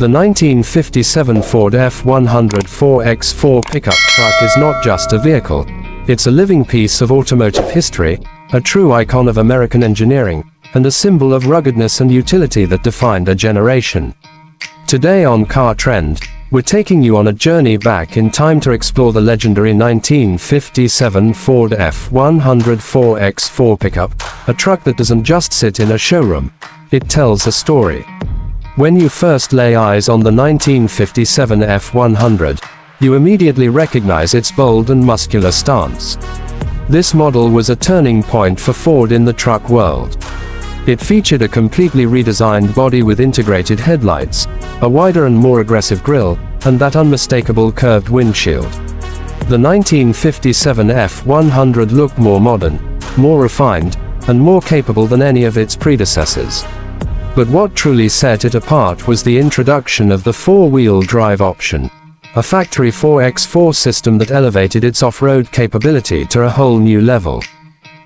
The 1957 Ford F-100 4x4 pickup truck is not just a vehicle. It's a living piece of automotive history, a true icon of American engineering, and a symbol of ruggedness and utility that defined a generation. Today on Car Trend, we're taking you on a journey back in time to explore the legendary 1957 Ford F-100 4x4 pickup, a truck that doesn't just sit in a showroom, it tells a story. When you first lay eyes on the 1957 F-100, you immediately recognize its bold and muscular stance. This model was a turning point for Ford in the truck world. It featured a completely redesigned body with integrated headlights, a wider and more aggressive grille, and that unmistakable curved windshield. The 1957 F-100 looked more modern, more refined, and more capable than any of its predecessors. But what truly set it apart was the introduction of the four-wheel drive option, a factory 4x4 system that elevated its off-road capability to a whole new level.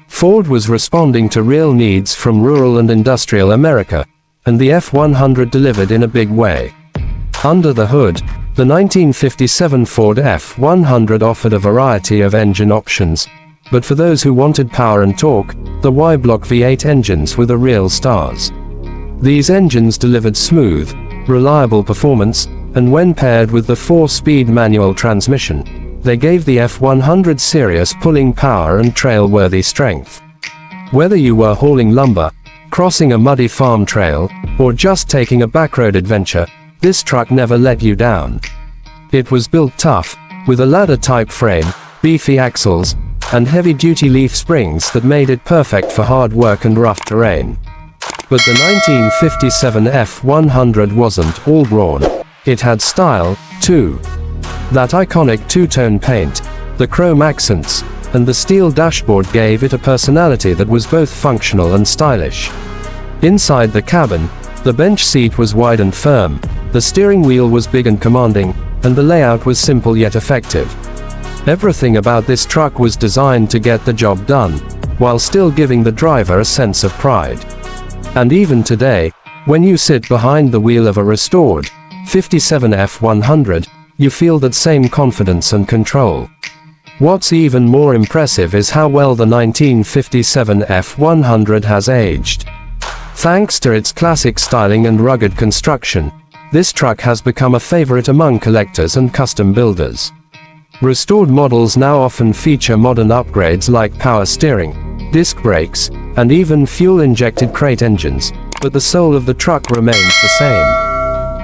Ford was responding to real needs from rural and industrial America, and the F-100 delivered in a big way. Under the hood, the 1957 Ford F-100 offered a variety of engine options, but for those who wanted power and torque, the Y-block V8 engines were the real stars. These engines delivered smooth, reliable performance, and when paired with the 4-speed manual transmission, they gave the F-100 serious pulling power and trail-worthy strength. Whether you were hauling lumber, crossing a muddy farm trail, or just taking a backroad adventure, this truck never let you down. It was built tough, with a ladder-type frame, beefy axles, and heavy-duty leaf springs that made it perfect for hard work and rough terrain. But the 1957 F-100 wasn't all brawn. It had style, too. That iconic two-tone paint, the chrome accents, and the steel dashboard gave it a personality that was both functional and stylish. Inside the cabin, the bench seat was wide and firm, the steering wheel was big and commanding, and the layout was simple yet effective. Everything about this truck was designed to get the job done, while still giving the driver a sense of pride. And even today, when you sit behind the wheel of a restored 57 F-100, you feel that same confidence and control. What's even more impressive is how well the 1957 F-100 has aged. Thanks to its classic styling and rugged construction, this truck has become a favorite among collectors and custom builders. Restored models now often feature modern upgrades like power steering, disc brakes, and even fuel-injected crate engines, but the soul of the truck remains the same.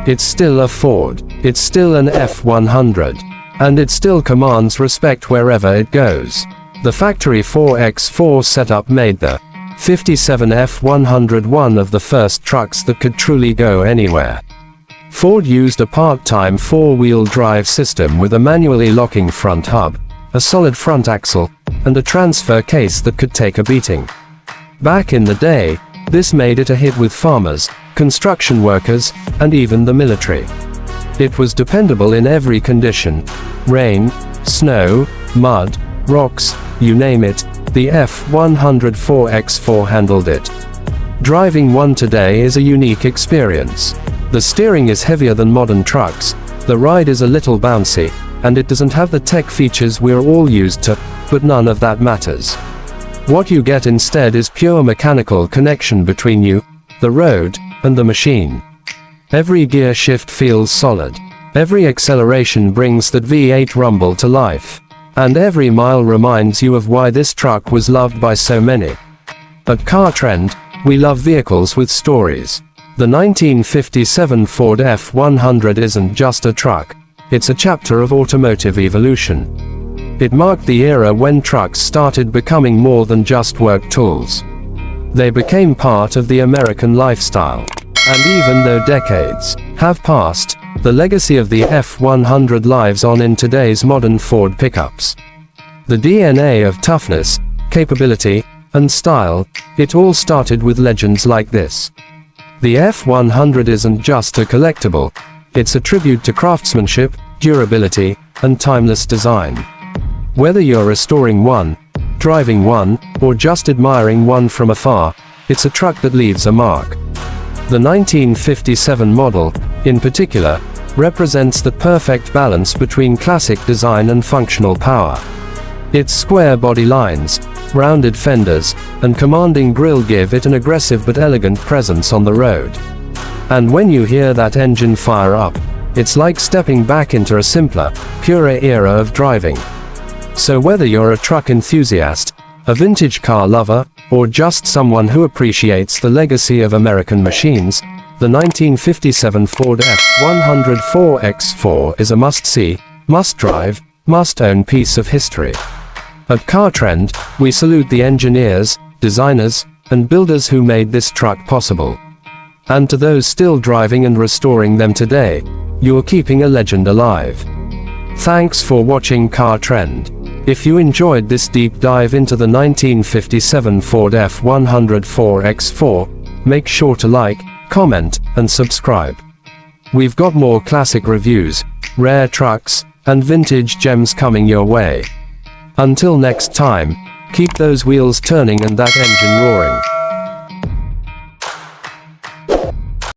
It's still a Ford, it's still an F-100, and it still commands respect wherever it goes. The factory 4x4 setup made the 57 F-100 one of the first trucks that could truly go anywhere. Ford used a part-time four-wheel drive system with a manually locking front hub, a solid front axle, and a transfer case that could take a beating. Back in the day, this made it a hit with farmers, construction workers, and even the military. It was dependable in every condition: rain, snow, mud, rocks, you name it, the F-100 4x4 handled it. Driving one today is a unique experience. The steering is heavier than modern trucks, the ride is a little bouncy, and it doesn't have the tech features we're all used to, but none of that matters. What you get instead is pure mechanical connection between you, the road, and the machine. Every gear shift feels solid. Every acceleration brings that V8 rumble to life. And every mile reminds you of why this truck was loved by so many. At Car Trend, we love vehicles with stories. The 1957 Ford F-100 isn't just a truck. It's a chapter of automotive evolution. It marked the era when trucks started becoming more than just work tools. They became part of the American lifestyle. And even though decades have passed, the legacy of the F-100 lives on in today's modern Ford pickups. The DNA of toughness, capability, and style, it all started with legends like this. The F-100 isn't just a collectible, it's a tribute to craftsmanship, durability, and timeless design. Whether you're restoring one, driving one, or just admiring one from afar, it's a truck that leaves a mark. The 1957 model, in particular, represents the perfect balance between classic design and functional power. Its square body lines, rounded fenders, and commanding grille give it an aggressive but elegant presence on the road. And when you hear that engine fire up, it's like stepping back into a simpler, purer era of driving. So whether you're a truck enthusiast, a vintage car lover, or just someone who appreciates the legacy of American machines, the 1957 Ford F-100 4X4 is a must-see, must-drive, must-own piece of history. At Car Trend, we salute the engineers, designers, and builders who made this truck possible. And to those still driving and restoring them today, you're keeping a legend alive. Thanks for watching Car Trend. If you enjoyed this deep dive into the 1957 Ford F-100 4X4, make sure to like, comment, and subscribe. We've got more classic reviews, rare trucks, and vintage gems coming your way. Until next time, keep those wheels turning and that engine roaring.